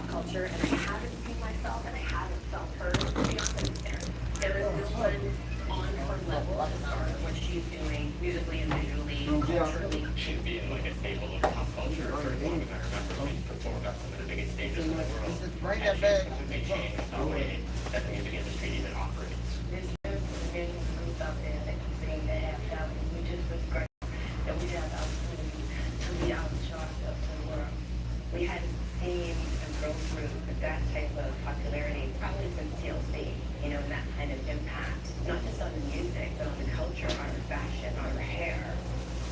pop culture, and I haven't seen myself and I haven't felt heard. Beyonce was there. There is no one on her level as far as what she's doing musically and visually, culturally. She'd be like a staple of pop culture for as long as I remember. She performed on some of the biggest stages in the world. Bring that back. They changed the way that the music industry even operates. There's amazing groups out there that keep saying they have talent, which is what's great. That we have the opportunity to be out in charge of the world. We hadn't seen and grown through that type of popularity probably since TLC, you know, and that kind of impact, not just on the music, but on the culture, on the fashion, on her hair.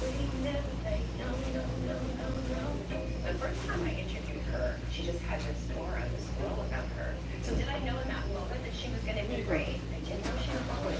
We never say no, no, no, no, no. The first time I interviewed her, she just had this aura, this glow about her. So did I know in that moment that she was going to be great? I didn't know she was going.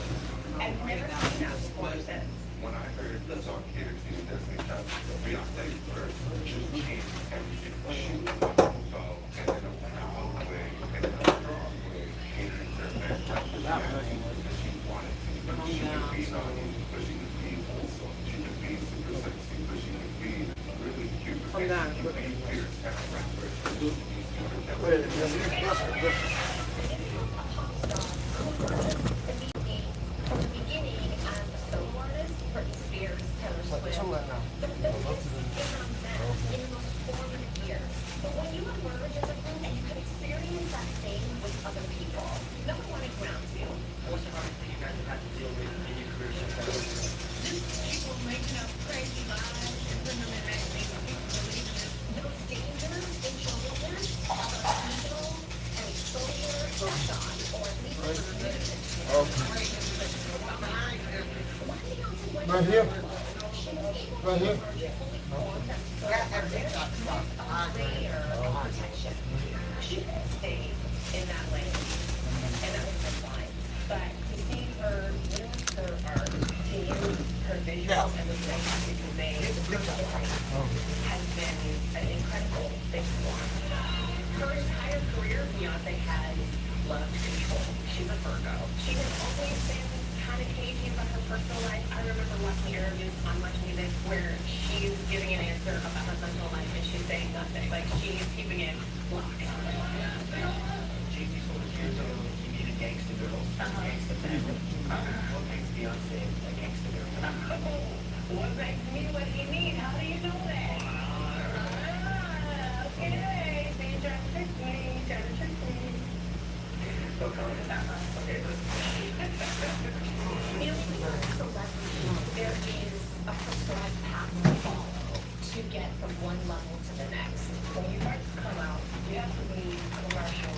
I've never seen that before since. When I heard the song Cater to the Destiny Child, Beyonce first just changed everything. She was a so and in a wonderful way, and in a strong way, catering to her fans. Like the reality that she wanted to. She could be naughty, but she could be also. She could be super sexy, but she could be really cute. She could be fierce and a rapper. From the beginning, as a solo artist, Britney Spears, Taylor Swift, the focus is on them in the most formative years. But when you emerge as a group and you can experience that thing with other people, no one wanted ground you. What's the hardest thing you guys have had to deal with in your career so far? People making up crazy lies and putting them in magazines and people believing it. Those dangers in show business are digital and exposure left on, or at least limited. Right here. Right here. Protection. She could have stayed in that lane, and that would have been fine. But to see her use her art, to use her visuals and the way she conveys her story has been an incredible thing to watch. Her entire career, Beyonce has loved control. She's a Virgo. She has always been kind of cagey about her personal life. I remember watching interviews on Much Music where she's giving an answer about her personal life and she's saying nothing. Like she's keeping it locked. Jay-Z told us years ago he needed gangsta girls, gangsta men. What makes Beyonce a gangsta girl? What makes me what he need? How do you know that? Okay, so you're trying to trick me. Trying to trick me. Don't tell me that. Okay, There is a prescribed path to follow to get from one level to the next. When you first come out, you have to be commercial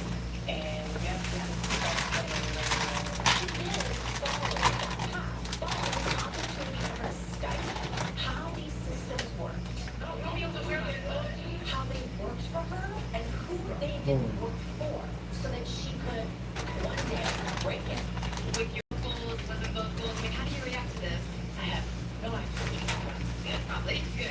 and you have to have how these systems work. How they worked for her and who they didn't work for so that she could one day break it. With your goals, wasn't those goals? I mean, how do you react to this? I have no idea. Yeah, probably. Good.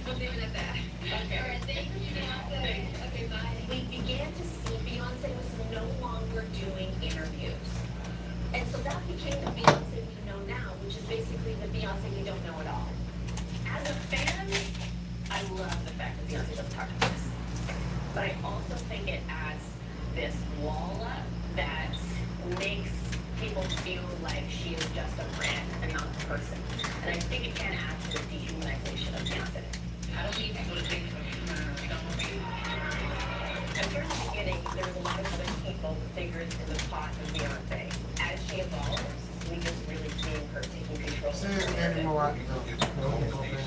We'll leave it at that. Okay. All right, thank you, Beyonce. Okay, bye. We began to see Beyonce was no longer doing interviews. And so that became the Beyonce we know now, which is basically the Beyonce we don't know at all. As a fan, I love the fact that Beyonce doesn't talk to us. But I also think it adds this wall up that makes people feel like she is just a brand and not a person. And I think it can add to the dehumanization of Beyonce. I don't need people to think of me. At first beginning, there was a lot of other people, figures in the pot of Beyonce. As she evolves, we just really see her taking control of See her it narrative. anymore. I want to make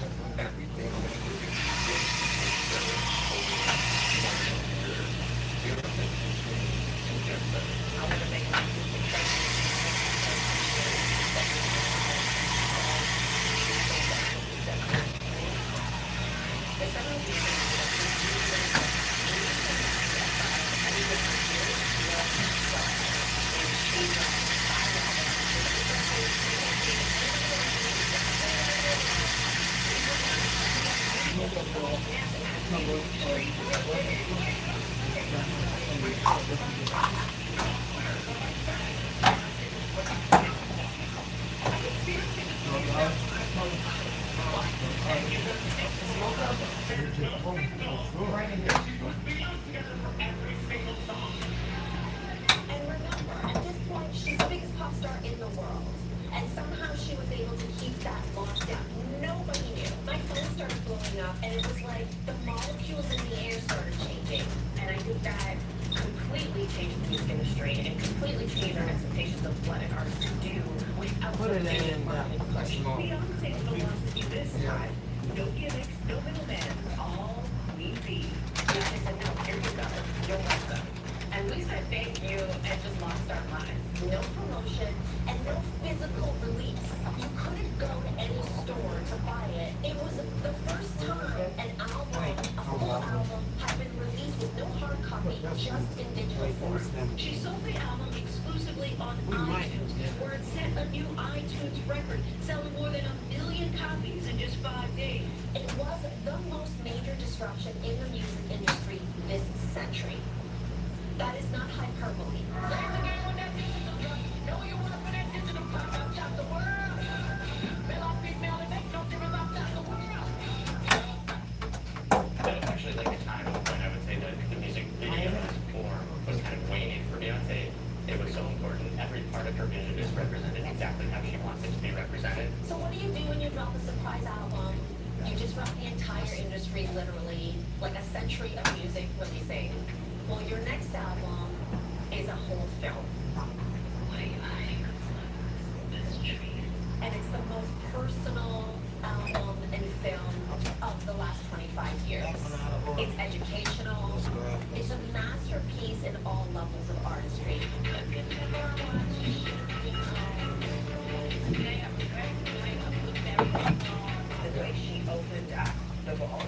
Right. exceed their expectations of what an artist can do without Put it being in marketing that push. small. Beyonce's philosophy this time. No gimmicks, no middleman. All we be. Beyonce said, no, here you go. You're welcome. And we said thank you and just lost our minds. No promotion and no physical release. You couldn't go to any store to buy it. It was the first time an album, a full album, had been released with no hard copy, just in digital form. She sold the album exclusively on iTunes, where it set a new iTunes record, selling more than 1 million copies in just 5 days. It was the most major disruption in the music industry this century. That is not hyperbole. That was actually like a time when I would say that the music video form was kind of waning for Beyonce. It was so important. Every part of her vision is represented exactly how she wants it to be represented. So what do you do when you drop a surprise album? You disrupt the entire industry, literally, like a century of music releasing. Well, your next album is a whole film. What do you think? This tree. And it's the most personal album and film of the last 25 years. It's educational. It's a masterpiece in all levels of artistry. The way she opened up the vaults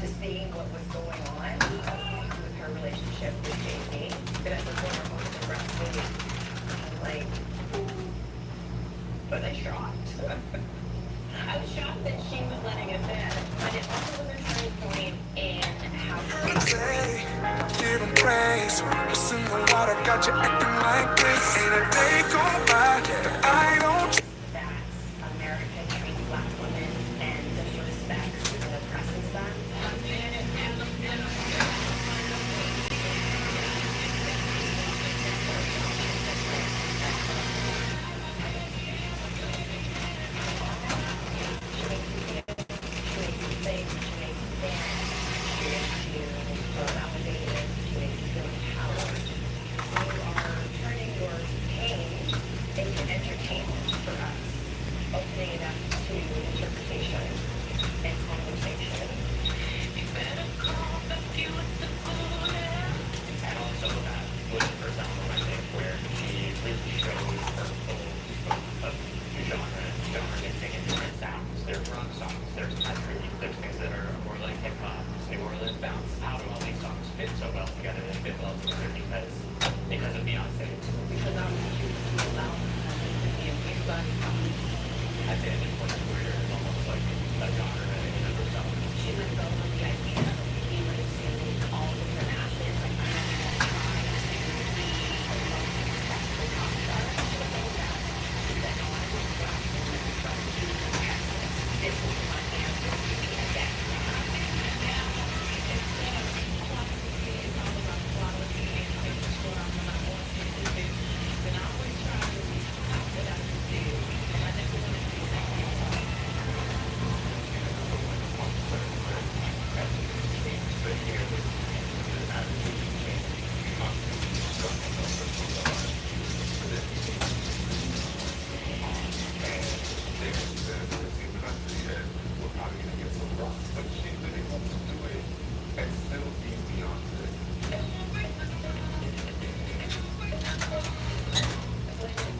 to seeing what was going on with her relationship with Jay-Z, but as a former host of Breastfeeding, like, was I shocked? I was shocked that she was letting us in, but it also was a turning point in how Give him praise. Listen to what I got you acting like this. Ain't a day go by that I don't. that America treats black women and disrespects and oppresses them. She makes you feel, she makes you think, she makes you dance, she makes you feel validated, she makes you feel empowered. You are turning your pain into entertainment for us, opening it up to interpretation and conversation. And also that was the first album, I think, where she really showed her full scope of genre mixing in different sounds. There's rock songs, there's country, there's things that are more like hip hop, New Orleans bounce. How do all these songs fit so well together? They fit well together because of Beyonce. Because I'm well, everybody. I'd say at this point in her career, it's almost like a genre in of herself. She let go of the idea of being able to all different aspects, like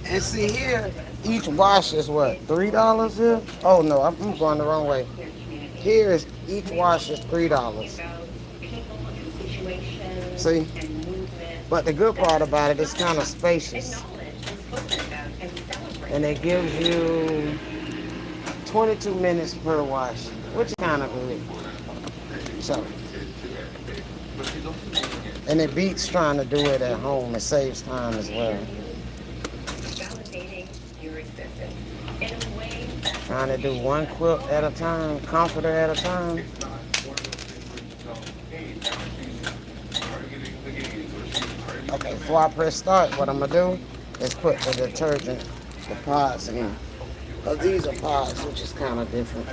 And see here, each wash is what, $3 here? Oh no, I'm going the wrong way. Here is each wash is $3. about people and situations See? and movement. But the good part about it, it's kind of spacious. Acknowledge and spoken about and celebrate. And it gives you 22 minutes per wash, which is kind of good. So, and it beats trying to do it at home. It saves time as well. Validating your existence in a way that Trying to do one quilt at a time, comforter at a time. Okay, before I press start, what I'm gonna do is put the detergent, the pods in. Cause these are pods, which is kind of different.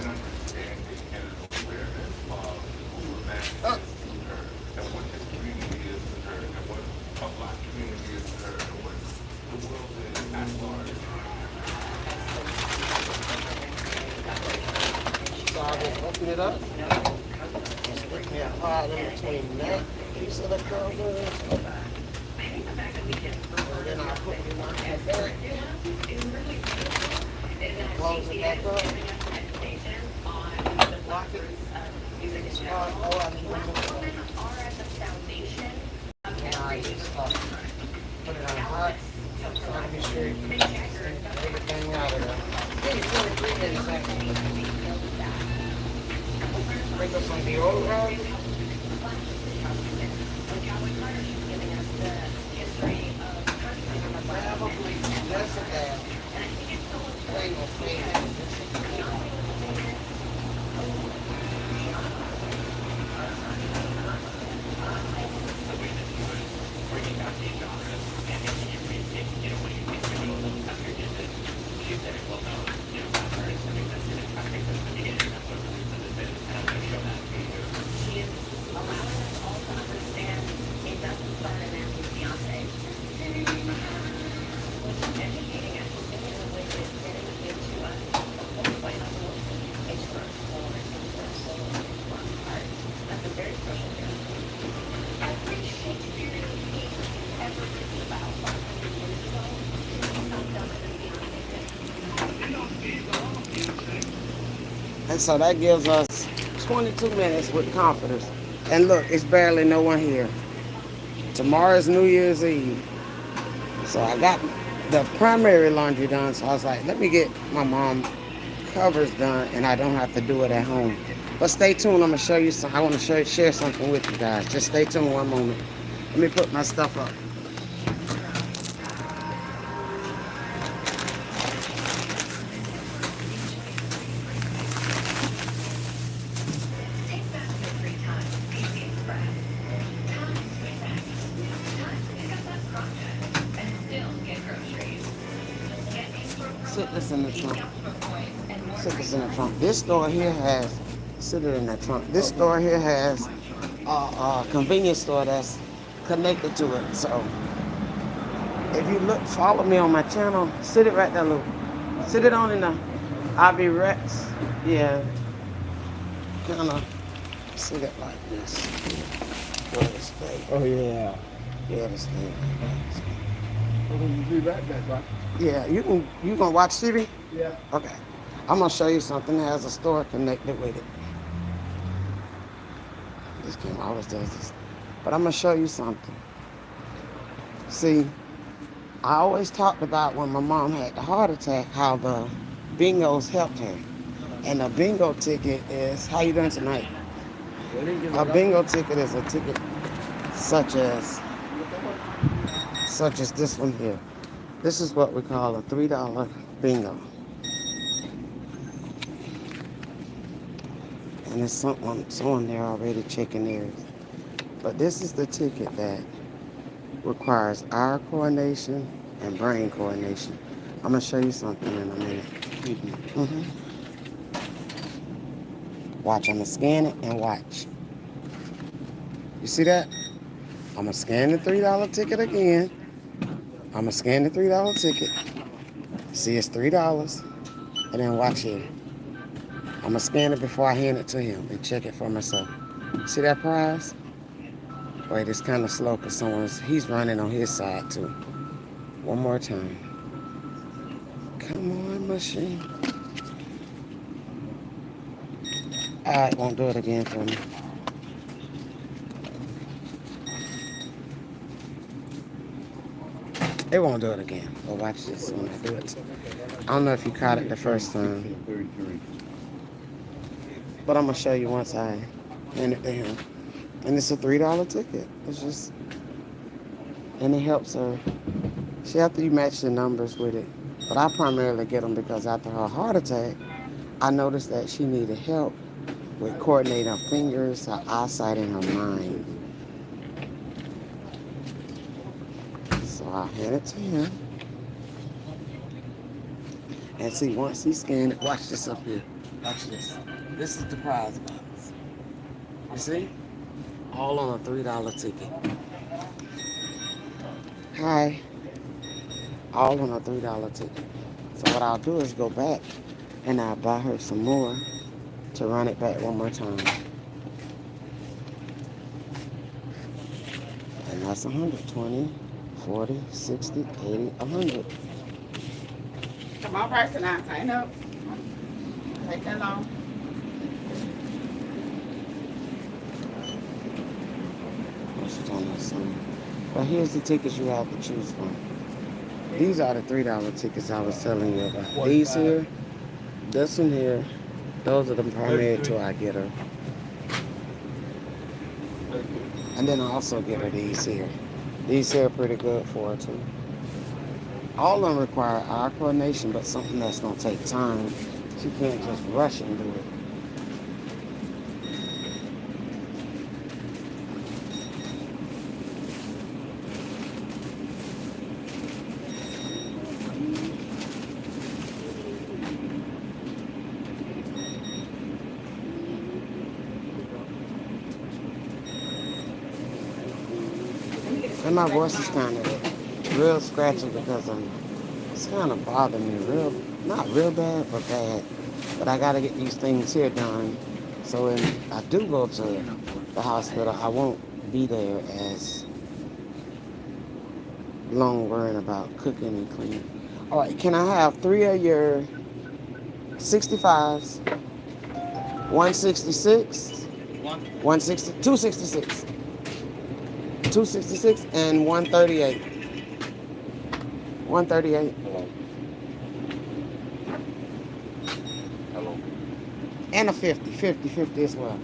it up. And stick me a hard in between that piece of the curl ball. And then I'll put it on the back. Close it back up. Lock it. Start oil and now I just put it on hot. So I make sure you get everything out of there. Maybe 23 minutes actually. Sprinkle some deodorant. Probably less of that. Ain't no flavor. And so that gives us 22 minutes with confidence. And look, it's barely no one here. Tomorrow is New Year's Eve. So I got the primary laundry done. So I was like, let me get my mom covers done and I don't have to do it at home. But stay tuned. I'm going to show you some. I want to share something with you guys. Just stay tuned one moment. Let me put my stuff up. Sit this in the trunk. Sit this in the trunk. This store here has, sit it in the trunk. This store here has a convenience store that's connected to it. So if you look, follow me on my channel, sit it right there, Lou. Sit it on in the Ivy Rex. Yeah. Kind of sit it like this. Where it stay. Oh, yeah. Yeah, the stay like that. Well, then you do that, right? Yeah, you gonna watch TV? Yeah. Okay. I'm gonna show you something that has a store connected with it. This camera always does this. But I'm gonna show you something. See, I always talked about when my mom had the heart attack, how the bingos helped her. And a bingo ticket is, how you doing tonight? A bingo ticket is a ticket such as this one here. This is what we call a $3 bingo. And there's someone there already checking theirs. But this is the ticket that requires eye coordination and brain coordination. I'm going to show you something in a minute. Watch, I'm going to scan it and watch. You see that? I'm going to scan the $3 ticket again. I'm going to scan the $3 ticket. See, it's $3. And then watch here. I'm going to scan it before I hand it to him and check it for myself. See that prize? Wait, it's kind of slow because he's running on his side too. One more time. Come on, machine. All right, won't do it again for me. It won't do it again. But watch this when I do it. I don't know if you caught it the first time. But I'm going to show you once I hand it to him. And it's a $3 ticket. It's just, and it helps her. She have to match the numbers with it. But I primarily get them because after her heart attack, I noticed that she needed help with coordinating her fingers, her eyesight, and her mind. So I'll hand it to him. And see, once he scanned it, watch this up here. Watch this. This is the prize box. You see? All on a $3 ticket. Hi. All on a $3 ticket. So what I'll do is go back and I'll buy her some more to run it back one more time. And that's 120, 40, 60, 80, 100. Come on, person, now, tighten up. Take that long. What's she talking about, son? But here's the tickets you have to choose from. These are the $3 tickets I was telling you about. These here, this one here, those are the primary till I get her. And then I also get her these here. These here are pretty good for her too. All of them require eye coordination, but something that's gonna take time. She can't just rush and do it. And my voice is kind of real scratchy because it's kind of bothering me not real bad, but bad. But I got to get these things here done. So when I do go to the hospital, I won't be there as long worrying about cooking and cleaning. All right, can I have 3 of your 65s, 166, 160, 266. 266 and 138. 138. Hello. And a 50. 50 as well.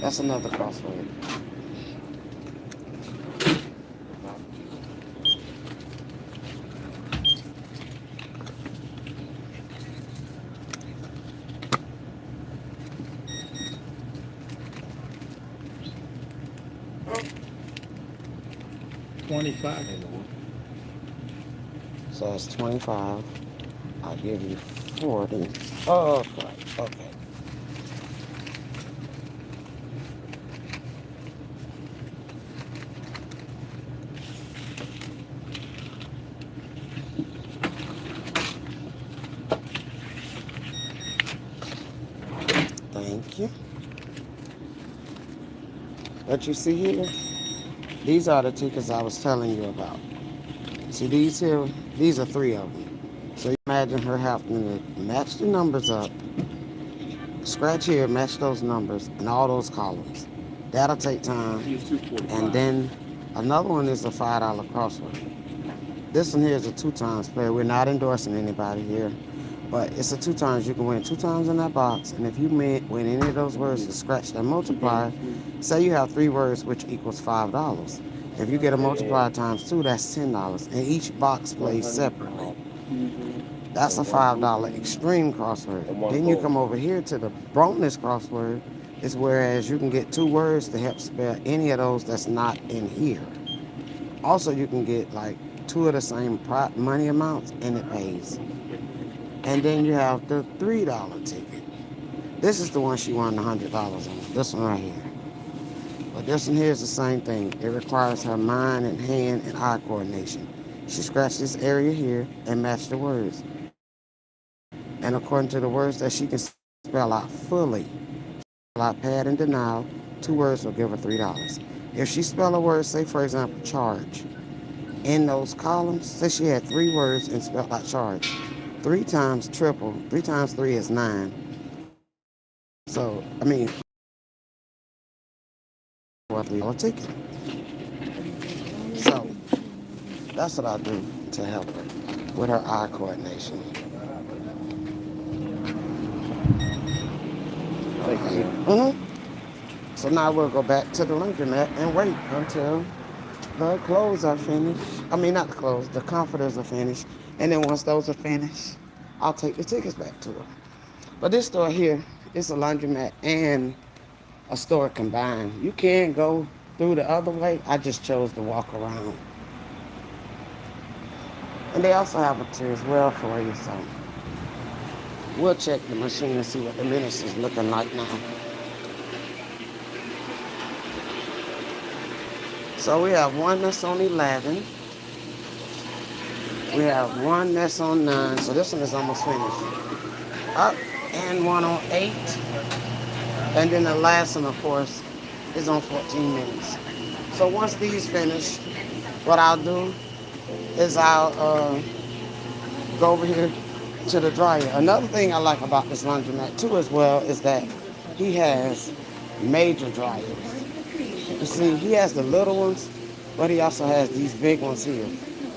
That's another crossword. So it's 25. I'll give you 40. Oh, okay. Thank you. What you see here? These are the tickets I was telling you about. See these here? These are 3 of them. So you imagine her having to match the numbers up, scratch here, match those numbers, and all those columns. That'll take time. And then another one is a $5 crossword. This one here is a 2 times player. We're not endorsing anybody here, but it's a 2 times. You can win 2 times in that box. And if you win any of those words to scratch that multiplier, say you have 3 words, which equals $5. If you get a multiplier times 2, that's $10. And each box plays separately. That's a $5 extreme crossword. Then you come over here to the bonus crossword. Is whereas you can get 2 words to help spell any of those that's not in here. Also, you can get like 2 of the same money amounts, and it pays. And then you have the $3 ticket. This is the one she won $100 on. This one right here. But this one here is the same thing. It requires her mind and hand and eye coordination. She scratched this area here and matched the words. And according to the words that she can spell out fully, out pad and denial, 2 words will give her $3. If she spell a word, say for example, charge, in those columns, say she had 3 words and spelled out charge. 3 times triple, 3 times 3 is 9. So, for a $3 ticket. So, that's what I do to help her with her eye coordination. Okay. So now we'll go back to the laundromat and wait until the clothes are finished. Not the clothes, the comforters are finished. And then once those are finished, I'll take the tickets back to her. But this store here is a laundromat and a store combined. You can go through the other way. I just chose to walk around. And they also have a tier as well for you, so we'll check the machine and see what the minutes is looking like now. So we have one that's on 11. We have one that's on 9. So this one is almost finished. Up and one on 8. And then the last one, of course, is on 14 minutes. So once these finish, what I'll do is I'll go over here to the dryer. Another thing I like about this laundromat too as well is that he has major dryers. You see, he has the little ones, but he also has these big ones here.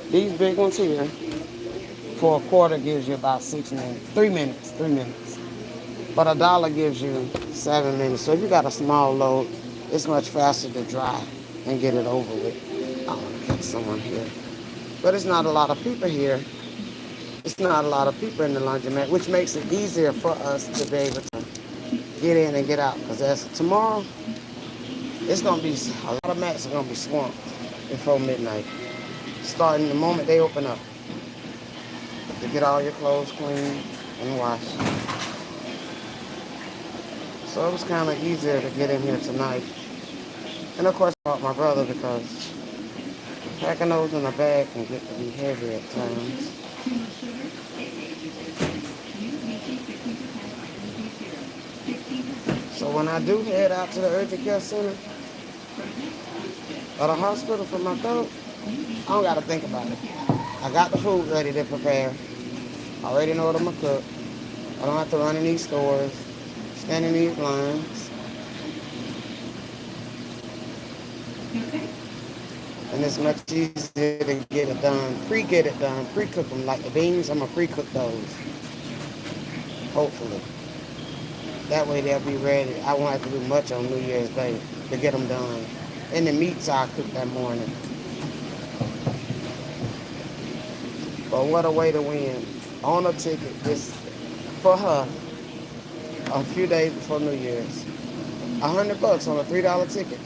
These big ones here, for a quarter gives you about 6 minutes, 3 minutes, 3 minutes. But $1 gives you 7 minutes. So if you got a small load, it's much faster to dry and get it over with. I want to catch someone here. But it's not a lot of people here. It's not a lot of people in the laundromat, which makes it easier for us to be able to get in and get out. Because as tomorrow, it's going to be, a lot of mats are going to be swamped before midnight. Starting the moment they open up. To get all your clothes clean and washed. So it was kind of easier to get in here tonight. And of course, I brought my brother because packing those in a bag can get to be heavy at times. So when I do head out to the urgent care center or the hospital for my throat, I don't got to think about it. I got the food ready to prepare. I already know what I'm going to cook. I don't have to run in these stores, stand in these lines. And it's much easier to get it done, pre-get it done, pre-cook them. Like the beans, I'm going to pre-cook those, hopefully. That way they'll be ready. I won't have to do much on New Year's Day to get them done. And the meats I'll cook that morning. But what a way to win. On a ticket this for her a few days before New Year's. $100 on a $3 ticket.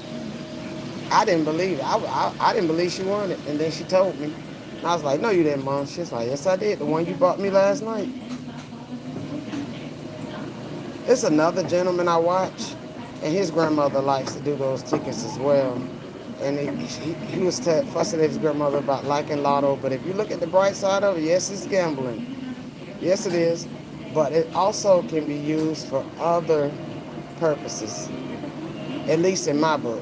I didn't believe it. I didn't believe she won it. And then she told me. And I was like, no, you didn't, Mom. She's like, yes, I did. The one you bought me last night. It's another gentleman I watch, and his grandmother likes to do those tickets as well. And he was fussing at his grandmother about liking lotto. But if you look at the bright side of it, yes, it's gambling. Yes, it is. But it also can be used for other purposes, at least in my book.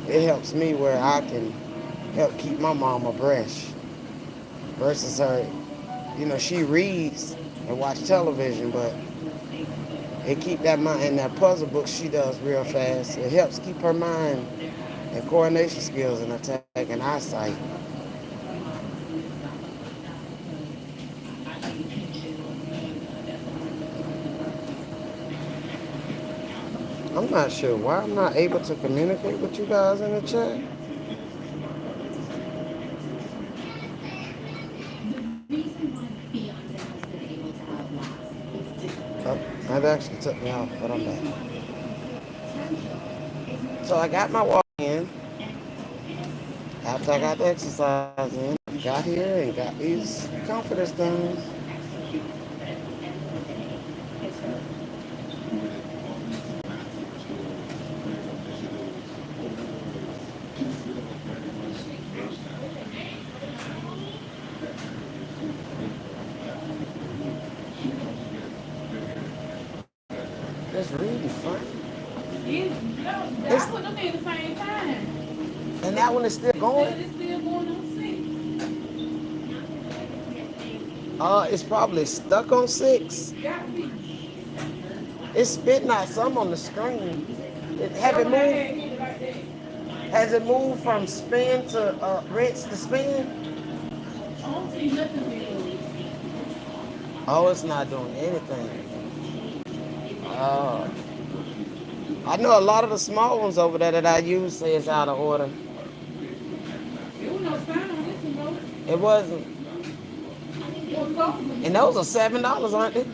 It helps me where I can help keep my mom abreast versus her. You know, she reads and watch television, but it keep that mind, and that puzzle book she does real fast. It helps keep her mind and coordination skills and attack and eyesight. I'm not sure why I'm not able to communicate with you guys in the chat. Oh, that actually took me off, but I'm back. So I got my walk in. After I got the exercise in, got here and got these comforters done. It's really fun. That one them at the same time. And that one is still going? It's still going on 6. It's probably stuck on 6. Got to be. It's spitting out some on the screen. Have it moved? Has it moved from spin to rinse to spin? I don't see nothing with it. Oh, it's not doing anything. I know a lot of the small ones over there that I use say it's out of order. There was no sign on this one, though. It wasn't. What was And those are $7, aren't they?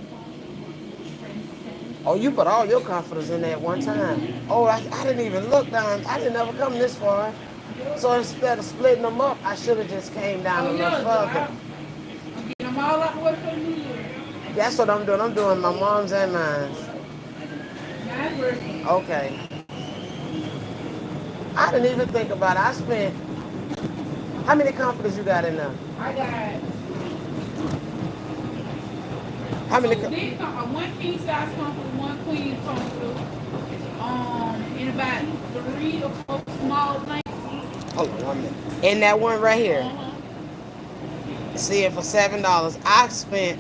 Oh, you put all your comforters in there at one time. Oh, I didn't even look down. I didn't ever come this far. So instead of splitting them up, I should have just came down a little further. I'm getting them all out the way for New Year. That's what I'm doing. I'm doing my mom's and mine's. Mine's working. Okay. I didn't even think about it. I spent, how many comforters you got in there? I got How many? one king size comfort, one Queen comes through. In about 3 or 4 small blanks. Hold on 1 minute. And that one right here. See it for $7. I spent.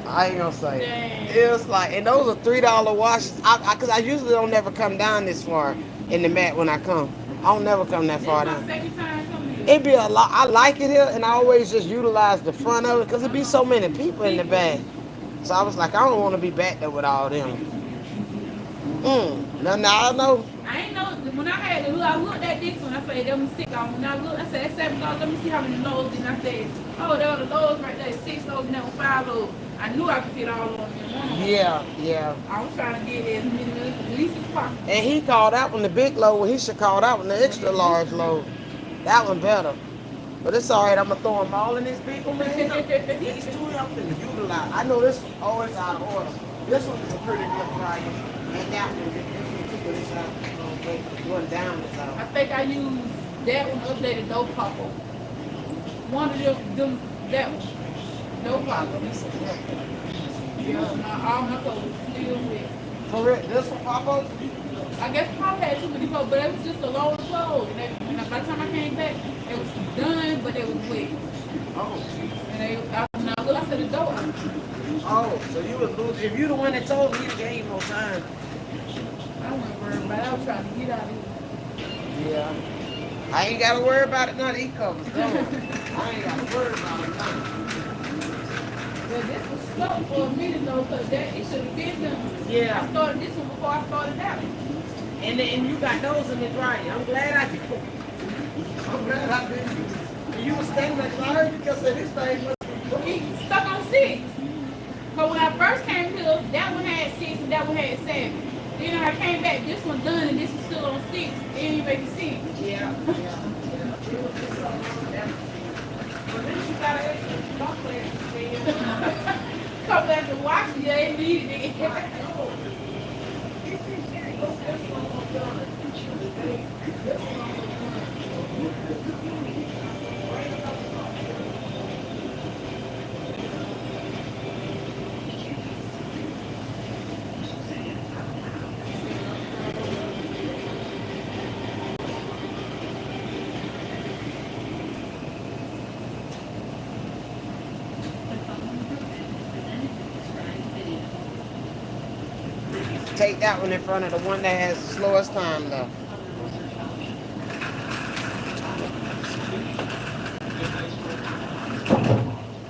I ain't gonna say. Dang. It was like, and those are $3 washes. Cause I usually don't never come down this far in the mat when I come. I don't never come that far This is down. my second time coming here. It be a lot. I like it here, and I always just utilize the front of it because it be so many people in the back. So I was like, I don't want to be back there with all them. Now I know. I ain't know when I had to look. I looked at this one. I said, "Let me sit down." When I looked, I said, "That's $7. Let me see how many loads." And I said, "Oh, there were the loads right there. 6 loads and that was 5 loads." I knew I could fit all of them in one. Yeah. I was trying to get as many as least as possible. And he called out when the big load. Well, he should call out when the extra large load. That one better. But it's all right. I'm gonna throw them all in this big one, man. These two I'm gonna utilize. I know this one always out of order. This one is a pretty good price, and that one, this one too, this out. One down this I out. think I used that one updated dope popper. One of them that one. Dope popper. Yeah, all my clothes still with. For real, this one pop up? I guess Pop had too many clothes, but it was just a load of clothes. And by the time I came back, it was done, but it was wet. Oh. And I said the door. Oh, so you was losing. If you the one that told me, you gave more time. I wasn't worried about it. I was trying to get out of here. Yeah. I ain't gotta worry about it now. These covers gone. I ain't gotta worry about it now. Well, this was slow for a minute though, because it should have been done. Yeah. I started this one before I started that one. And you got those in the dryer. I'm glad I did. I'm glad I did. You was standing at dryer because of this thing was. He stuck on 6. But when I first came here, that one had 6 and that one had 7. Then when I came back, this one done and this was still on 6. It didn't even make sense. Yeah. But then you gotta come back and watch it, yeah, it needed it. Take that one in front of the one that has the slowest time though.